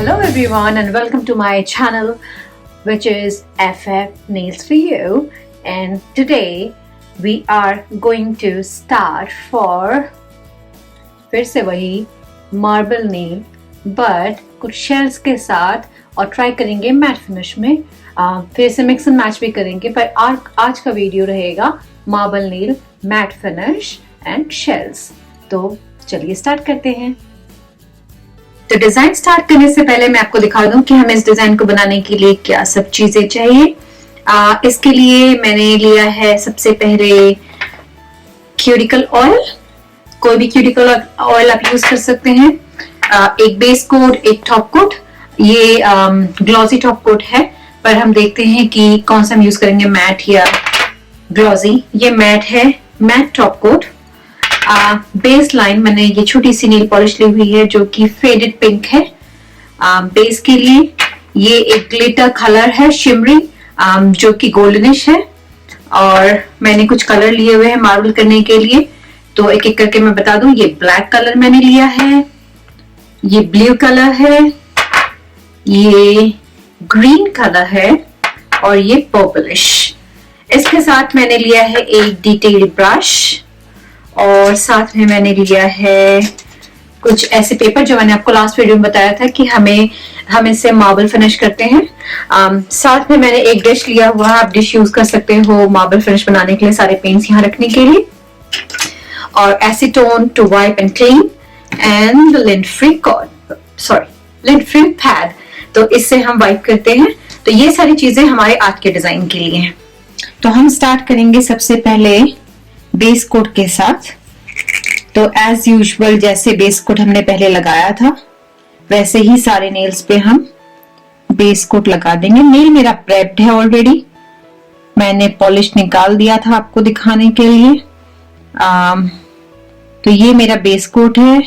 Hello everyone and welcome to my channel which is FF Nails for You, and today we are going to start for फिर से वही marble nail but कुछ shells के साथ और try करेंगे matte finish में। फिर से मिक्स एंड मैच भी करेंगे, पर आज का वीडियो रहेगा marble nail matte finish and shells. तो चलिए स्टार्ट करते हैं। तो डिजाइन स्टार्ट करने से पहले मैं आपको दिखा दूं कि हमें इस डिजाइन को बनाने के लिए क्या सब चीजें चाहिए। इसके लिए मैंने लिया है सबसे पहले क्यूटिकल ऑयल। कोई भी क्यूटिकल ऑयल आप यूज कर सकते हैं। एक बेस कोट, एक टॉप कोट। ये ग्लॉसी टॉप कोट है, पर हम देखते हैं कि कौन सा हम यूज करेंगे, मैट या ग्लॉसी। ये मैट है, matte top coat. Base line मैंने ये छोटी सी नील पॉलिश ली हुई है जो कि फेडेड पिंक है। बेस के लिए ये एक ग्लिटर कलर है शिमरी, जो कि गोल्डनिश है। और मैंने कुछ कलर लिए हुए हैं मार्बल करने के लिए, तो एक एक करके मैं बता दूं। ये ब्लैक कलर मैंने लिया है, ये ब्लू कलर है, ये ग्रीन कलर है और ये पर्पलिश। इसके साथ मैंने लिया है एक डिटेल ब्रश और साथ में मैंने लिया है कुछ ऐसे पेपर जो मैंने आपको लास्ट वीडियो में बताया था कि हम इससे मार्बल फिनिश करते हैं। साथ में मैंने एक डिश लिया हुआ है, आप डिश यूज कर सकते हो मार्बल फिनिश बनाने के लिए, सारे पेंट्स यहाँ रखने के लिए। और acetone to wipe and clean and lint free pad, तो इससे हम वाइप करते हैं। तो ये सारी चीजें हमारे आज के डिजाइन के लिए हैं। तो हम स्टार्ट करेंगे सबसे पहले बेस कोट के साथ। तो एज यूजुअल जैसे बेस कोट हमने पहले लगाया था वैसे ही सारे नेल्स पे हम बेस कोट लगा देंगे। नेल मेरा प्रेप्ड है ऑलरेडी, मैंने पॉलिश निकाल दिया था आपको दिखाने के लिए। तो ये मेरा बेस कोट है।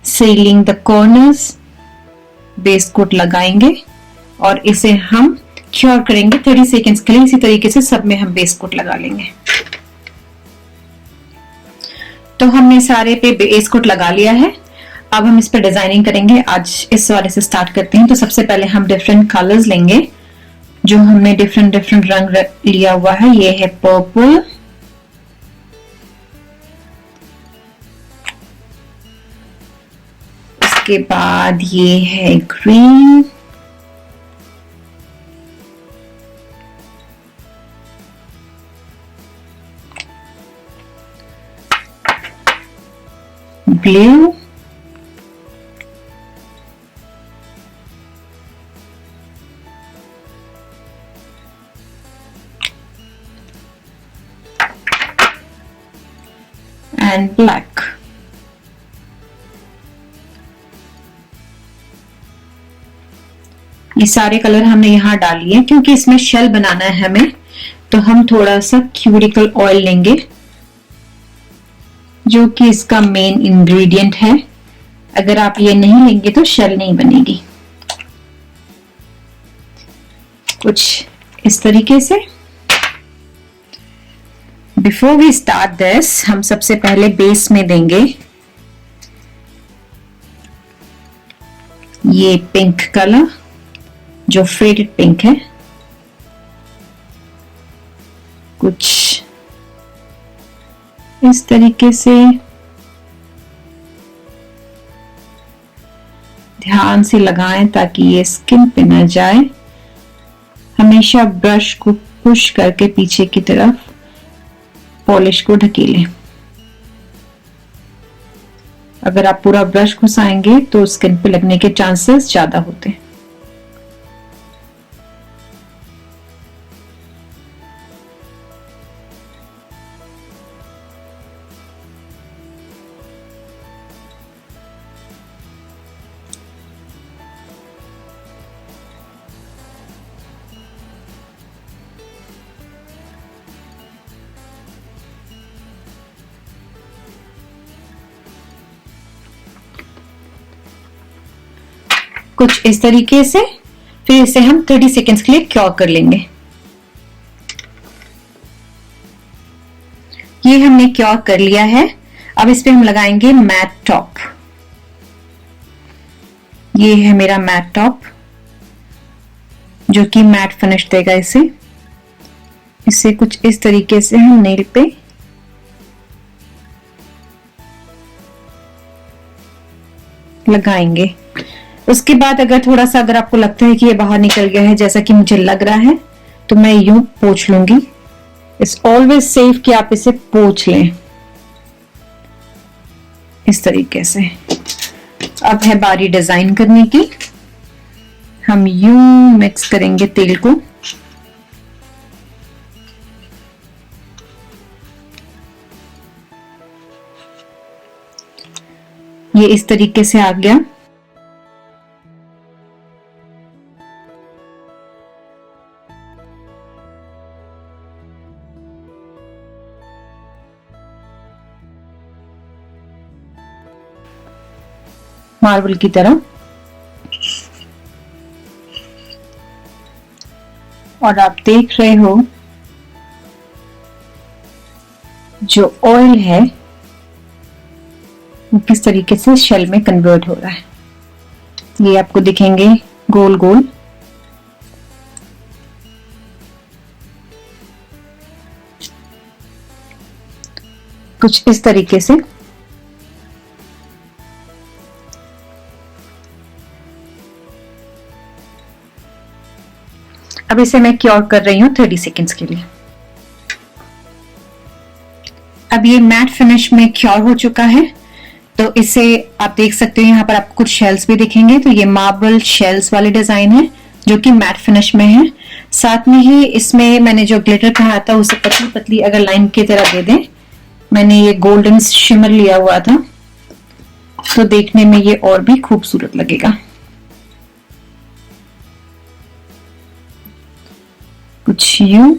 Sealing the corners, base coat लगाएंगे और इसे हम क्योर करेंगे 30 सेकेंड्स के लिए। इसी तरीके से सब में हम बेस कोट लगा लेंगे। तो हमने सारे पे बेस कोट लगा लिया है। अब हम इस पर डिजाइनिंग करेंगे। आज इस वाले से स्टार्ट करते हैं। तो सबसे पहले हम डिफरेंट कलर्स लेंगे, जो हमने डिफरेंट रंग लिया हुआ है। ये है पर्पल, उसके बाद ये है ग्रीन, ब्लू, एंड ब्लैक। ये सारे कलर हमने यहाँ डाली है क्योंकि इसमें शेल बनाना है हमें। तो हम थोड़ा सा क्यूटिकल ऑयल लेंगे जो कि इसका मेन इंग्रेडिएंट है। अगर आप ये नहीं लेंगे तो शेल नहीं बनेगी। कुछ इस तरीके से। बिफोर वी स्टार्ट दिस, हम सबसे पहले बेस में देंगे ये पिंक कलर जो फेडेड पिंक है। कुछ इस तरीके से ध्यान से लगाएं ताकि ये स्किन पे न जाए। हमेशा ब्रश को पुश करके पीछे की तरफ पॉलिश को ढकेलें। अगर आप पूरा ब्रश घुसाएंगे तो स्किन पे लगने के चांसेस ज्यादा होते हैं। कुछ इस तरीके से। फिर इसे हम 30 सेकेंड्स के लिए क्योर कर लेंगे। ये हमने क्योर कर लिया है। अब इस पे हम लगाएंगे मैट टॉप। ये है मेरा मैट टॉप जो कि मैट फिनिश देगा इसे कुछ इस तरीके से हम नेल पे लगाएंगे। उसके बाद अगर आपको लगता है कि ये बाहर निकल गया है जैसा कि मुझे लग रहा है तो मैं यूं पोंछ लूंगी। इट्स ऑलवेज सेफ कि आप इसे पोंछ लें इस तरीके से। अब है बारी डिजाइन करने की। हम यूं मिक्स करेंगे तेल को। ये इस तरीके से आ गया। मार्बल की तरह। और आप देख रहे हो जो ऑयल है वो किस तरीके से शेल में कन्वर्ट हो रहा है। ये आपको दिखेंगे गोल गोल। कुछ इस तरीके से। अब इसे मैं क्योर कर रही हूं 30 सेकेंड्स के लिए। अब ये मैट फिनिश में क्योर हो चुका है तो इसे आप देख सकते हो। यहाँ पर आपको कुछ शेल्स भी दिखेंगे। तो ये मार्बल शेल्स वाले डिजाइन है जो कि मैट फिनिश में है। साथ में ही इसमें मैंने जो ग्लिटर कहा था उसे पतली पतली अगर लाइन की तरह दे दें। मैंने ये गोल्डन शिमर लिया हुआ था तो देखने में ये और भी खूबसूरत लगेगा। कुछ यूं।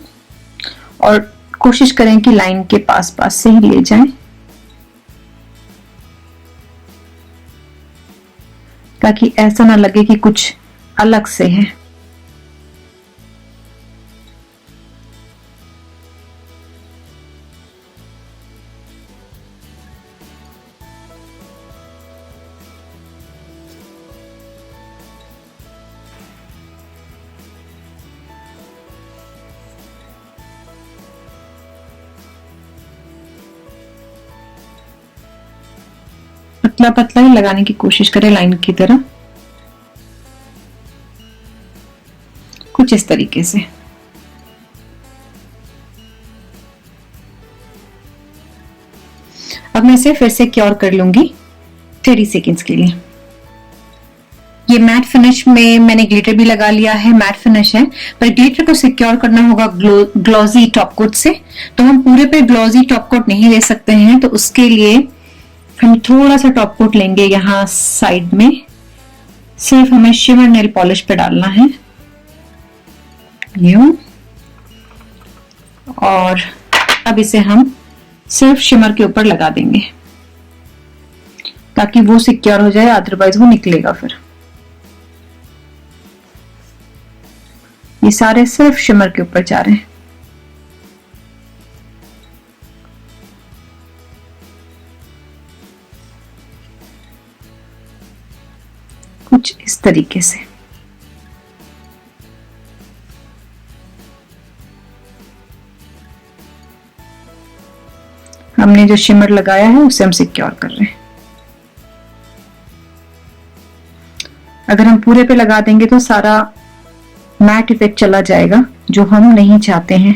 और कोशिश करें कि लाइन के पास पास से ही ले जाएं ताकि ऐसा ना लगे कि कुछ अलग से है। पतला पतला ही लगाने की कोशिश करें लाइन की तरह। कुछ इस तरीके से। अब मैं इसे फिर से क्योर कर लूंगी 30 सेकेंड्स के लिए। ये मैट फिनिश में मैंने ग्लिटर भी लगा लिया है। मैट फिनिश है पर ग्लिटर को सिक्योर करना होगा ग्लॉजी टॉप कोट से। तो हम पूरे पे ग्लॉजी टॉप कोट नहीं दे सकते हैं तो उसके लिए हम थोड़ा सा टॉप कोट लेंगे। यहाँ साइड में सिर्फ हमें शिमर नेल पॉलिश पे डालना है यूं। और अब इसे हम सिर्फ शिमर के ऊपर लगा देंगे ताकि वो सिक्योर हो जाए, अदरवाइज वो निकलेगा फिर। ये सारे सिर्फ शिमर के ऊपर जा रहे हैं। कुछ इस तरीके से। हमने जो शिमर लगाया है उसे हम सिक्योर कर रहे हैं। अगर हम पूरे पे लगा देंगे तो सारा मैट इफेक्ट चला जाएगा जो हम नहीं चाहते हैं।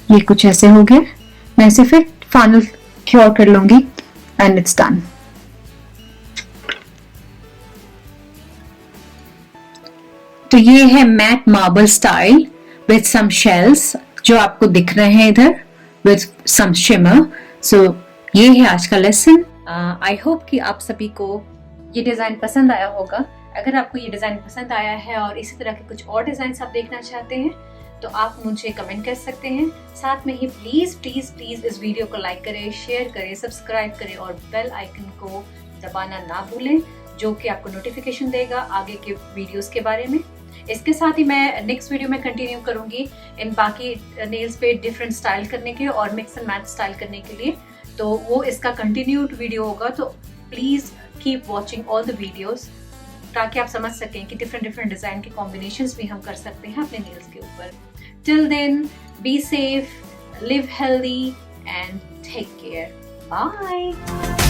ये कुछ ऐसे हो गया। मैं इसे फिर फाइनल क्योर कर लूंगी एंड इट्स डन। तो ये है matte marble style with some shells जो आपको दिख रहे हैं इधर विद सम शिमर। सो ये है आज का लेसन। आई होप कि आप सभी को ये डिजाइन पसंद आया होगा। अगर आपको ये डिजाइन पसंद आया है और इसी तरह के कुछ और डिजाइन आप देखना चाहते हैं तो आप मुझे कमेंट कर सकते हैं। साथ में ही प्लीज प्लीज प्लीज इस वीडियो को लाइक करें, शेयर करें, सब्सक्राइब करें और बेल आइकन को दबाना ना भूलें जो कि आपको नोटिफिकेशन देगा आगे के वीडियोस के बारे में। इसके साथ ही मैं नेक्स्ट वीडियो में कंटिन्यू करूंगी इन बाकी नेल्स पे डिफरेंट स्टाइल करने के और मिक्स एंड मैच स्टाइल करने के लिए। तो वो इसका कंटिन्यूड वीडियो होगा, तो please keep watching all the videos ताकि आप समझ सकें कि डिफरेंट डिफरेंट डिजाइन के कॉम्बिनेशंस भी हम कर सकते हैं अपने नेल्स के ऊपर. Till then, be safe, live healthy and take care. Bye.